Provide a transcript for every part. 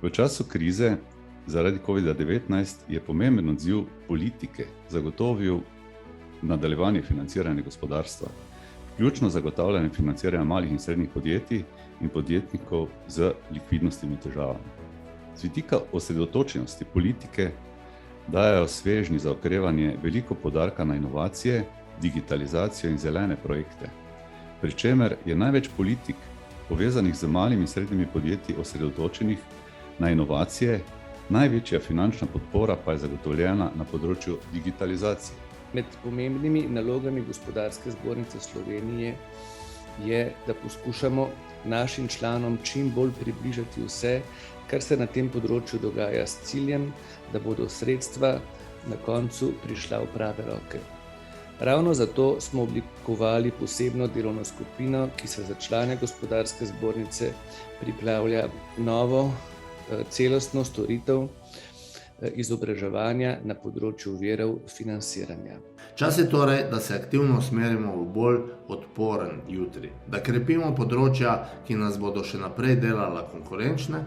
V času krize zaradi COVID-19 je pomemben odziv politike zagotovil nadaljevanje financiranja gospodarstva, vključno zagotavljanje financiranja malih in srednjih podjetij in podjetnikov z likvidnostnimi težavami. Z vidika osredotočenosti politike dajejo svežnji za okrevanje veliko poudarka na inovacije, digitalizacijo in zelene projekte, pri čemer je največ politik povezanih z malimi in srednjimi podjetji osredotočenih na inovacije, največja finančna podpora pa je zagotovljena na področju digitalizacije. Med pomembnimi nalogami Gospodarske zbornice Slovenije je, da poskušamo našim članom čim bolj približati vse, kar se na tem področju dogaja s ciljem, da bodo sredstva na koncu prišla v prave roke. Ravno zato smo oblikovali posebno delovno skupino, ki se za člane Gospodarske zbornice pripravlja novo celostno storitev izobraževanja na področju virov financiranja. Čas je torej, da se aktivno usmerimo v bolj odporen jutri, da krepimo področja, ki nas bodo še naprej delala konkurenčne.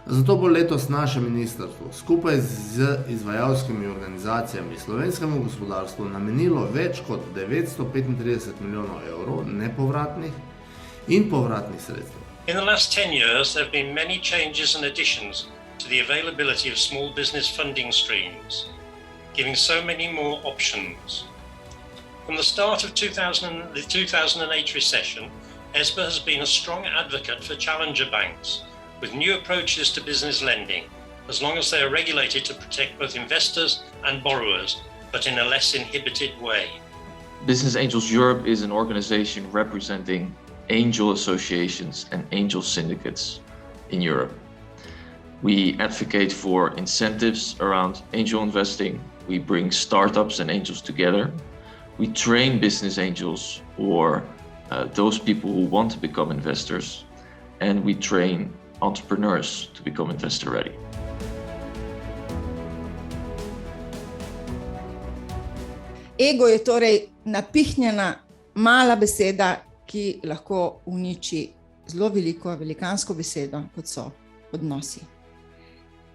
Zato bo letos naše ministrstvo skupaj z izvajalskimi organizacijami slovenskemu gospodarstvu namenilo več kot 935 milijonov evrov nepovratnih in povratnih sredstev. In the last 10 years, there have been many changes and additions to the availability of small business funding streams, giving so many more options. From the start of the 2008 recession, ESBA has been a strong advocate for challenger banks, with new approaches to business lending, as long as they are regulated to protect both investors and borrowers, but in a less inhibited way. Business Angels Europe is an organization representing angel associations and angel syndicates in Europe. We advocate for incentives around angel investing. We bring startups and angels together. We train business angels or those people who want to become investors, and we train entrepreneurs to become investor ready. Ego je torej napihnjena mala beseda, ki lahko uniči zelo veliko, velikansko besedo, kot so odnosi.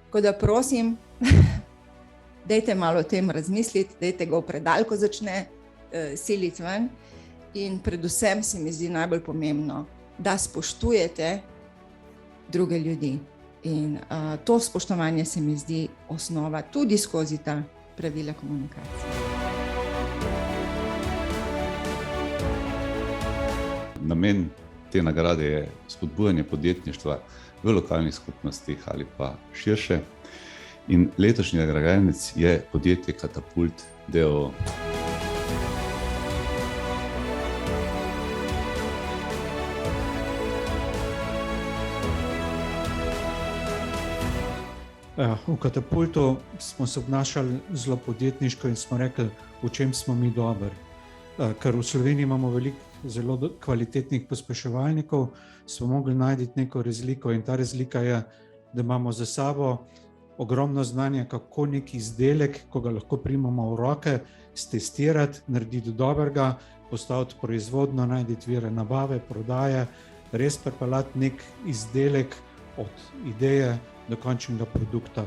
Tako da prosim, dajte malo o tem razmisliti, dajte ga v predal, ko začne siliti ven, in predvsem se mi zdi najbolj pomembno, da spoštujete druge ljudi. In to spoštovanje se mi zdi osnova tudi skozi ta pravila komunikacije. Namen te nagrade je spodbujanje podjetništva v lokalnih skupnostih ali pa širše. In letošnji nagrajenec je podjetje Katapult d.o.o. V Katapultu smo se obnašali zelo podjetniško in smo rekli, v čem smo mi dobri. Ker v Sloveniji imamo veliko zelo kvalitetnih pospeševalnikov, smo mogli najti neko razliko, in ta razlika je, da imamo za sabo ogromno znanja, kako nek izdelek, ko ga lahko primemo v roke, stestirati, narediti dobrega, postaviti proizvodno, najti vire nabave, prodaje, res pripeljati nek izdelek od ideje do končnega produkta.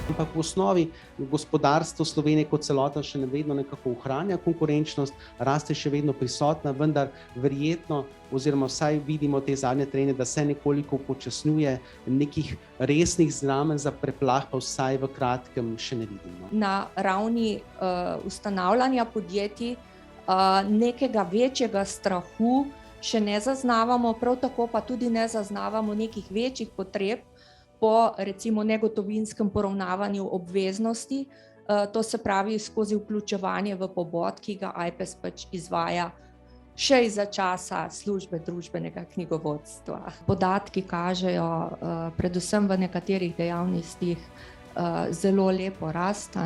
Ampak v osnovi gospodarstvo Slovenije kot celota še vedno nekako ohranja konkurenčnost, rast je še vedno prisotna, vendar verjetno, oziroma vsaj vidimo te zadnje trende, da se nekoliko upočasnjuje, nekih resnih znamenj za preplah pa vsaj v kratkem še ne vidimo. Na ravni ustanavljanja podjetij nekega večjega strahu še ne zaznavamo, prav tako pa tudi ne zaznavamo nekih večjih potreb po recimo negotovinskem poravnavanju obveznosti, to se pravi skozi vključevanje v pobot, ki ga AJPES pač izvaja še izza časa službe družbenega knjigovodstva. Podatki kažejo predvsem v nekaterih dejavnostih zelo lepo rast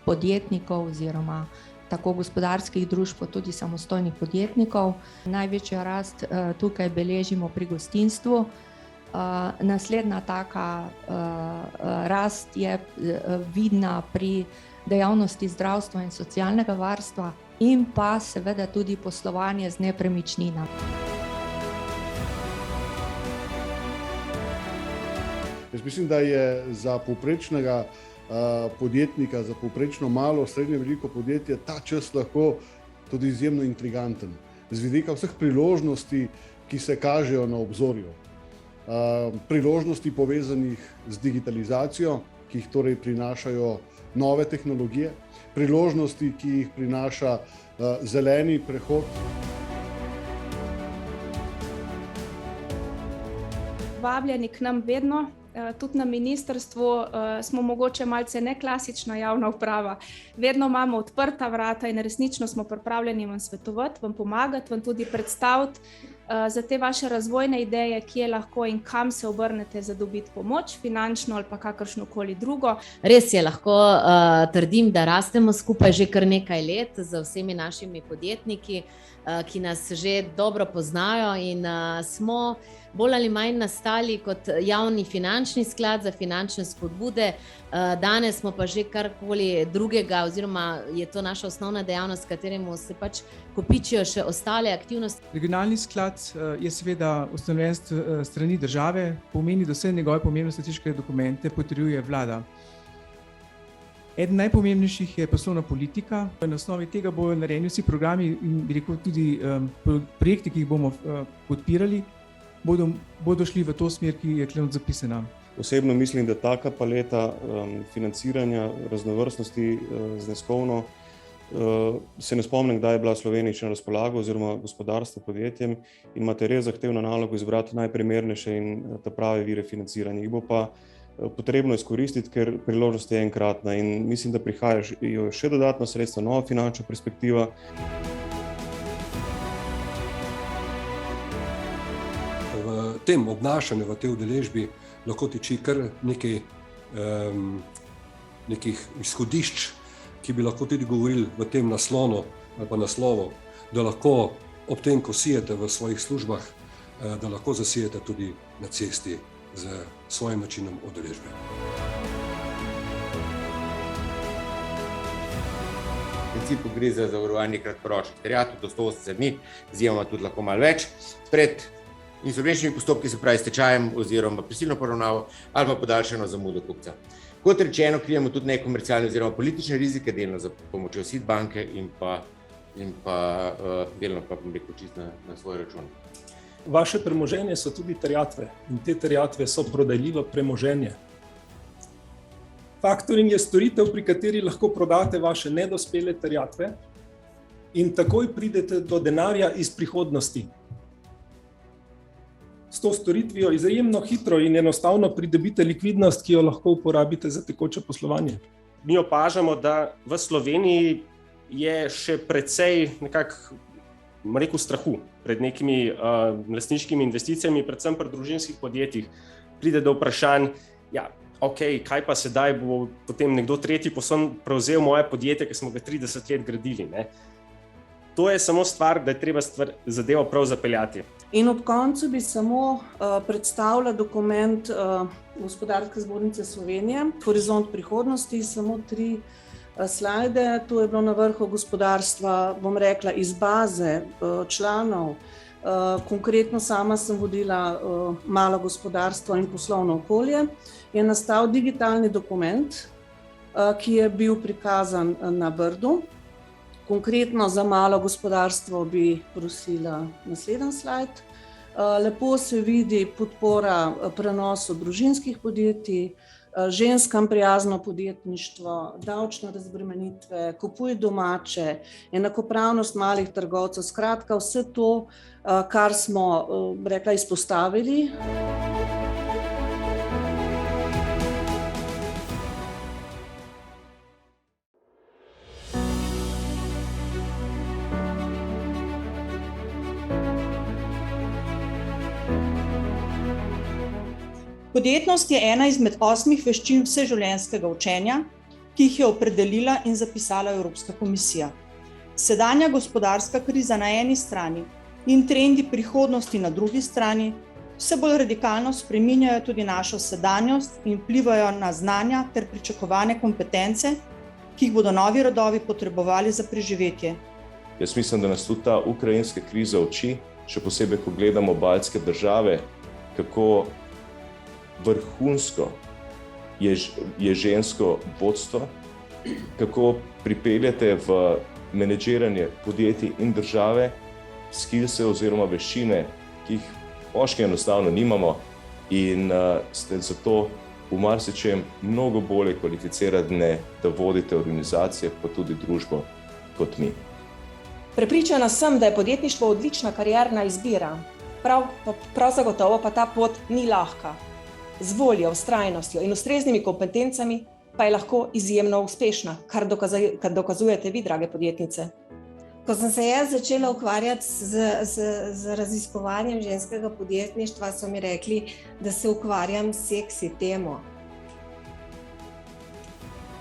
podjetnikov oziroma tako gospodarskih družb, kot tudi samostojnih podjetnikov. Največja rast tukaj beležimo pri gostinstvu. Naslednja taka rast je vidna pri dejavnosti zdravstva in socialnega varstva in pa seveda tudi poslovanje z nepremičninami. Jaz mislim, da je za povprečnega podjetnika, za povprečno malo, srednje veliko podjetje ta čas lahko tudi izjemno intriganten. Z vidika vseh priložnosti, ki se kažejo na obzorju. Priložnosti povezanih z digitalizacijo, ki jih torej prinašajo nove tehnologije, priložnosti, ki jih prinaša zeleni prehod. Vabljeni k nam vedno, tudi na ministrstvu smo mogoče malce neklasična javna uprava. Vedno imamo odprta vrata in resnično smo pripravljeni vam svetovati, vam pomagati, vam tudi predstaviti za te vaše razvojne ideje, kje lahko in kam se obrnete za dobiti pomoč, finančno ali pa kakršnokoli drugo. Res je, lahko trdim, da rastemo skupaj že kar nekaj let z vsemi našimi podjetniki, ki nas že dobro poznajo in smo bolj ali manj nastali kot javni finančni sklad za finančne spodbude. Danes smo pa že karkoli drugega, oziroma je to naša osnovna dejavnost, s kateremu se pač kopičijo še ostale aktivnosti. Regionalni sklad je seveda ustanovljen strani države, pomeni, da vse njegove pomembne strateške dokumente potrjuje vlada. Eden najpomembnejših je poslovna politika. Na osnovi tega bodo narejeni vsi programi in bi rekel tudi projekti, ki jih bomo podpirali, bodo šli v to smer, ki je tukaj zapisana. Osebno mislim, da taka paleta financiranja raznovrstnosti zneskovno se ne spomnim, kdaj je bila Slovenija še na razpolago oziroma gospodarstvo podjetjem in imate res zahtevno nalogo izbrati najprimernejše in ta prave vire financiranja. Jih bo pa potrebno izkoristiti, ker priložnost je enkratna in mislim, da prihajajo še dodatna sredstva, nova finančna perspektiva. V tem obnašanju, v tej udeležbi lahko tiči kar nekih izhodišč, ki bi lahko tudi govorili v tem naslonu ali pa naslovu, da lahko ob tem, ko sijete v svojih službah, da lahko zasijete tudi na cesti z svojim načinom udeležbe. V principu gre za zavarovanje kratkoročnih terjatev do 180 dni, izjemoma tudi lahko malo več, pred insolvenčnimi postopki, se pravi stečajem oziroma prisilno poravnavo ali pa podaljšano zamudo kupca. Kot rečeno, krijemo tudi nekomercialne oziroma politične rizike, delno za pomočjo SID banke in pa delno pa bom rekel čisto na svoj račun. Vaše premoženje so tudi terjatve in te terjatve so prodajljivo premoženje. Faktoring je storitev, pri kateri lahko prodate vaše nedospele terjatve in takoj pridete do denarja iz prihodnosti. S to storitvijo izjemno hitro in enostavno pridobite likvidnost, ki jo lahko uporabite za tekoče poslovanje. Mi opažamo, da v Sloveniji je še precej nekako, rekel, strahu pred nekimi lastniškimi investicijami, predvsem pri družinskih podjetjih. Pride do vprašanj, kaj pa sedaj bo potem nekdo tretji prevzel moje podjetje, ki smo ga 30 let gradili. Ne? To je samo stvar, da je treba zadevo prav zapeljati. In ob koncu bi samo predstavila dokument Gospodarske zbornice Slovenije, Horizont prihodnosti, samo 3 slajde. To je bilo na vrhu gospodarstva, bom rekla, iz baze članov konkretno sama sem vodila malo gospodarstvo in poslovno okolje, je nastal digitalni dokument, ki je bil prikazan na Brdu. Konkretno za malo gospodarstvo bi prosila naslednji slajd. Lepo se vidi podpora prenosu družinskih podjetij, ženskam prijazno podjetništvo, davčne razbremenitve, kupuj domače, enakopravnost malih trgovcev, skratka vse to, kar smo rekla, izpostavili. Podjetnost je ena izmed 8 veščin vseživljenjskega učenja, ki jih je opredelila in zapisala Evropska komisija. Sedanja gospodarska kriza na eni strani in trendi prihodnosti na drugi strani vse bolj radikalno spreminjajo tudi našo sedanjost in vplivajo na znanja ter pričakovane kompetence, ki jih bodo novi rodovi potrebovali za preživetje. Jaz mislim, da nas tudi ta ukrajinska kriza uči, še posebej, ko gledamo baltske države, kako vrhunsko je žensko vodstvo, kako pripeljete v menedžiranje podjetij in države skillse oziroma veščine, ki jih moški enostavno nimamo in ste zato v marsičem mnogo bolje kvalificirani, da vodite organizacije, pa tudi družbo kot mi. Prepričana sem, da je podjetništvo odlična karierna izbira. Prav zagotovo pa ta pot ni lahka. Z voljo, vztrajnostjo in ustreznimi kompetencami pa je lahko izjemno uspešna, kar dokazujete vi, drage podjetnice. Ko sem se jaz začela ukvarjati z raziskovanjem ženskega podjetništva, so mi rekli, da se ukvarjam s seksi temo.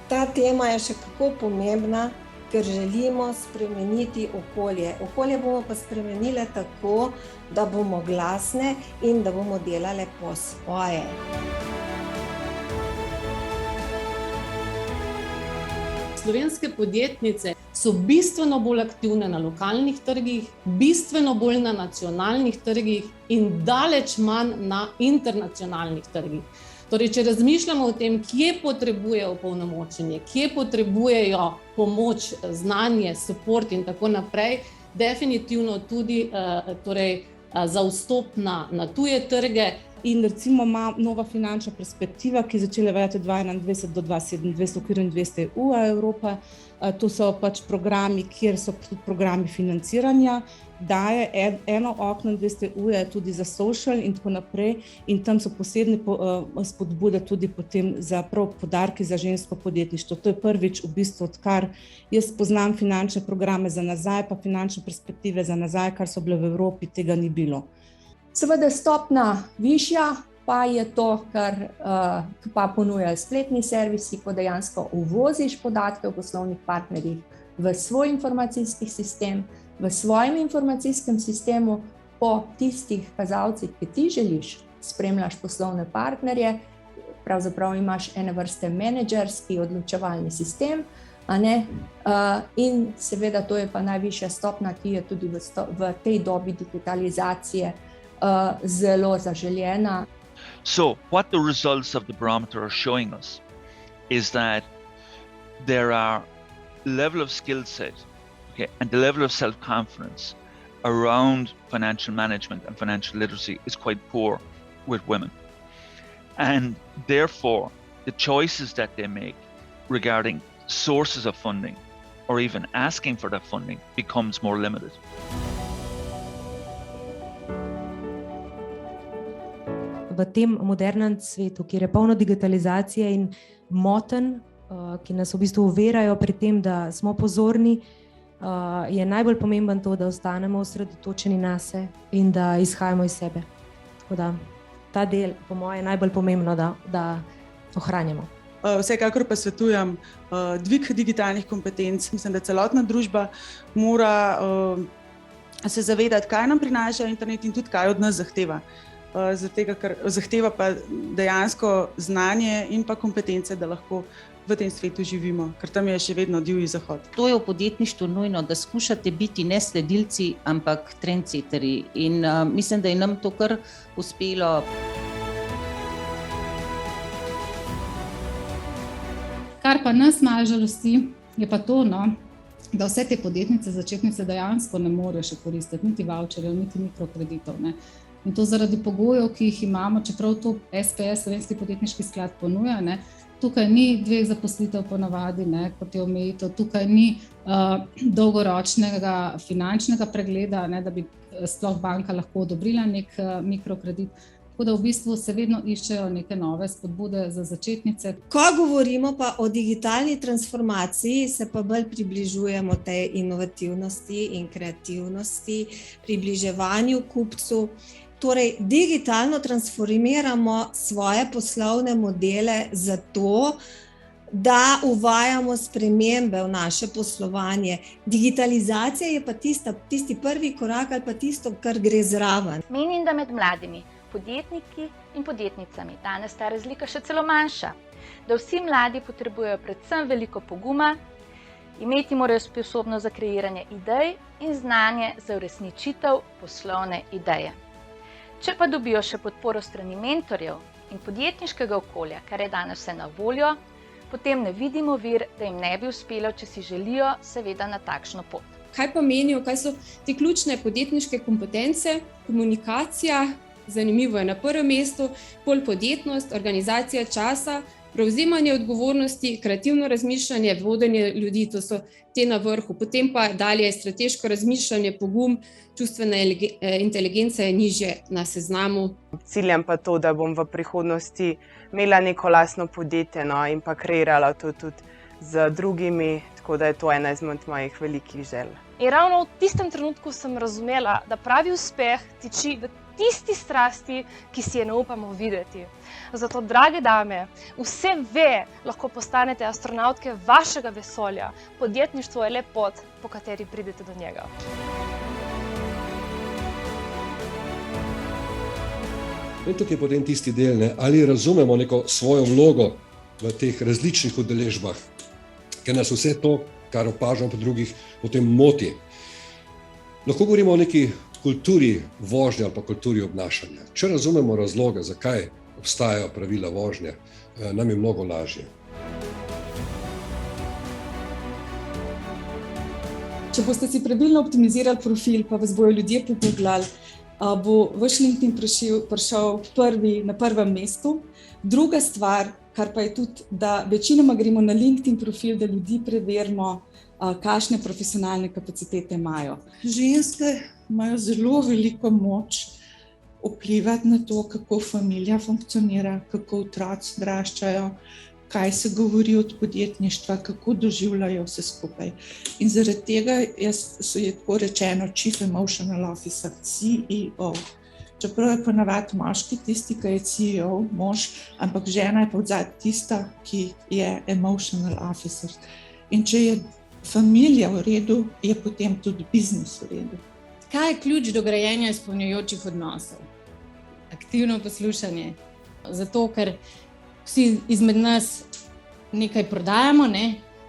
Ta tema je še kako pomembna, ker želimo spremeniti okolje. Okolje bomo pa spremenile tako, da bomo glasne in da bomo delale po svoje. Slovenske podjetnice so bistveno bolj aktivne na lokalnih trgih, bistveno bolj na nacionalnih trgih in daleč manj na internacionalnih trgih. Torej, če razmišljamo o tem, kje potrebujejo opolnomočenje, kje potrebujejo pomoč, znanje, support in tako naprej, definitivno tudi za vstop na tuje trge. In recimo ima nova finančna perspektiva, ki je začela veljati 2021 do 2027, okvir 200 EU Evropa. To so pač programi, kjer so tudi programi financiranja, daje eno okno 200 EU tudi za social in tako naprej in tam so posebne spodbude tudi potem za prav poudarki za žensko podjetništvo. To je prvič v bistvu, odkar jaz poznam finančne programe za nazaj, pa finančne perspektive za nazaj, kar so bile v Evropi, tega ni bilo. Seveda stopna višja pa je to, kar pa ponujajo spletni servisi, ko dejansko uvoziš podatke o poslovnih partnerjih v svoj informacijski sistem, v svojem informacijskem sistemu po tistih kazalcih, ki ti želiš, spremljaš poslovne partnerje, pravzaprav imaš ene vrste menedžerski odločevalni sistem, in seveda to je pa najvišja stopna, ki je tudi v tej dobi digitalizacije zelo zaželjena. So what the results of the barometer are showing us is that there are level of skill set, and the level of self-confidence around financial management and financial literacy is quite poor with women. And therefore, the choices that they make regarding sources of funding or even asking for that funding becomes more limited. V tem modernem svetu, kjer je polno digitalizacije in motenj, ki nas v bistvu ovirajo pri tem, da smo pozorni, je najbolj pomemben to, da ostanemo osredotočeni nase in da izhajamo iz sebe. Tako da ta del, po moje, je najbolj pomembno, da ohranjamo. Vsekakor pa svetujem dvig digitalnih kompetenc. Mislim, da celotna družba mora se zavedati, kaj nam prinaša internet in tudi kaj od nas zahteva. zaradi tega, ker zahteva pa dejansko znanje in pa kompetence, da lahko v tem svetu živimo, ker tam je še vedno divji zahod. To je v podjetništvu nujno, da skušate biti ne sledilci, ampak trendsetterji. In mislim, da je nam to kar uspelo. Kar pa nas malo žalosti, je pa to, da vse te podjetnice, začetnice dejansko ne morejo še koristiti niti voucherjev, niti mikrokreditov. In to zaradi pogojev, ki jih imamo, čeprav to SPS, Slovenski podjetniški sklad, ponuja. Tukaj ni 2 zaposlitev ponavadi, kot je omejitev, tukaj ni dolgoročnega finančnega pregleda, da bi sploh banka lahko odobrila nek mikrokredit. Tako da v bistvu se vedno iščejo neke nove spodbude za začetnice. Ko govorimo pa o digitalni transformaciji, se pa bolj približujemo tej inovativnosti in kreativnosti, približevanju kupcu. Torej, digitalno transformiramo svoje poslovne modele zato, da uvajamo spremembe v naše poslovanje. Digitalizacija je pa tisti prvi korak ali pa tisto, kar gre zraven. Menim, da med mladimi podjetniki in podjetnicami danes ta razlika še celo manjša. Da vsi mladi potrebujejo predvsem veliko poguma, imeti morajo sposobnost za kreiranje idej in znanje za uresničitev poslovne ideje. Če pa dobijo še podporo strani mentorjev in podjetniškega okolja, kar je danes vse na voljo, potem ne vidimo vir, da jim ne bi uspelo, če si želijo seveda na takšno pot. Kaj pa menijo, kaj so te ključne podjetniške kompetence? Komunikacija, zanimivo je na prvem mestu, pol podjetnost, organizacija časa, prevzemanje odgovornosti, kreativno razmišljanje, vodenje ljudi, to so te na vrhu. Potem pa dalje strateško razmišljanje, pogum, čustvena inteligenca je nižje na seznamu. Ciljem pa to, da bom v prihodnosti imela neko lastno podjetje in pa kreirala to tudi z drugimi, tako da je to ena izmed mojih velikih želj. In ravno v tistem trenutku sem razumela, da pravi uspeh tiči v tisti strasti, ki si je ne upamo videti. Zato, drage dame, vse lahko postanete astronautke vašega vesolja. Podjetništvo je le pot, po kateri pridete do njega. In tukaj je potem tisti del, ali razumemo neko svojo vlogo v teh različnih udeležbah, ker nas vse to, kar opažamo po drugih, potem moti. Lahko govorimo o neki kulturi vožnje ali pa kulturi obnašanja. Če razumemo razloge, zakaj obstajajo pravila vožnje, nam je mnogo lažje. Če boste si pravilno optimizirali profil, pa vas bojo ljudje pogooglali, bo vaš LinkedIn prišel na prvem mestu. Druga stvar, kar pa je tudi, da večinoma gremo na LinkedIn profil, da ljudi preverimo, kakšne profesionalne kapacitete imajo. Ženske imajo zelo veliko moč vplivati na to, kako familija funkcionira, kako otroci odraščajo, kaj se govori od podjetništva, kako doživljajo vse skupaj. In zaradi tega je tako rečeno Chief Emotional Officer, CEO. Čeprav je ponavadi moški tisti, ki je CEO, mož, ampak žena je pa odzadaj tista, ki je Emotional Officer. In če je familija v redu, je potem tudi biznis v redu. Kaj je ključ do grajenja izpolnjujočih odnosov? Aktivno poslušanje. Zato, ker vsi izmed nas nekaj prodajamo,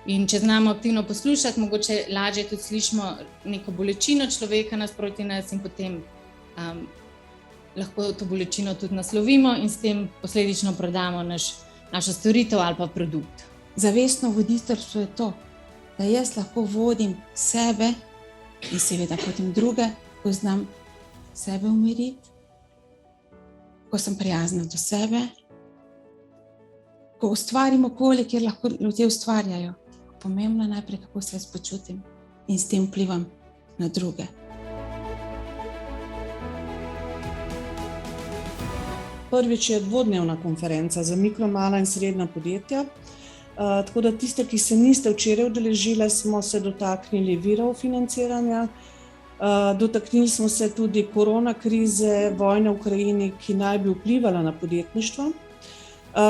in če znamo aktivno poslušati, mogoče lažje tudi slišimo neko bolečino človeka nasproti nas in potem lahko to bolečino tudi naslovimo in s tem posledično prodamo našo storitev ali pa produkt. Zavestno voditeljstvo je to, da jaz lahko vodim sebe in seveda potem druge, ko znam sebe umiriti, ko sem prijazna do sebe, ko ustvarim okolje, kjer lahko ljudje ustvarjajo. Pomembno je najprej, kako se jaz počutim in s tem vplivam na druge. Prvič je dvodnevna konferenca za mikro, mala in srednja podjetja. Tako da tiste, ki se niste včeraj udeležile, smo se dotaknili virov financiranja. Dotaknili smo se tudi korona krize, vojne v Ukrajini, ki naj bi vplivala na podjetništvo.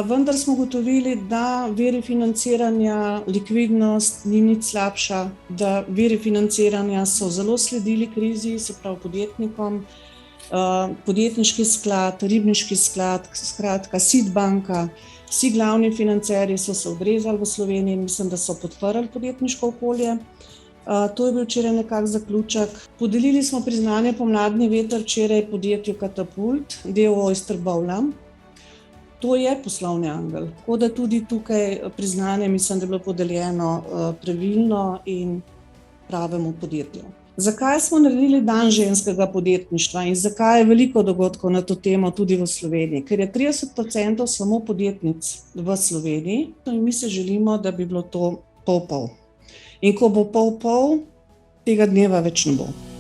Vendar smo ugotovili, da viri financiranja, likvidnost ni nič slabša, da viri financiranja so zelo sledili krizi, se pravi podjetnikom. Podjetniški sklad, Ribniški sklad, skratka SID banka, vsi glavni financerji so se odrezali v Sloveniji in mislim, da so podprli podjetniško okolje. To je bil včeraj nekak zaključek. Podelili smo priznanje Pomladni veter včeraj podjetju Katapult, d.o.o. iz Trbovlja. To je poslovni angel, tako da tudi tukaj priznanje mislim, da je bilo podeljeno pravilno in pravemu podjetju. Zakaj smo naredili dan ženskega podjetništva in zakaj je veliko dogodkov na to temo tudi v Sloveniji? Ker je 30% samo podjetnic v Sloveniji in mi se želimo, da bi bilo to pol-pol. In ko bo pol-pol, tega dneva več ne bo.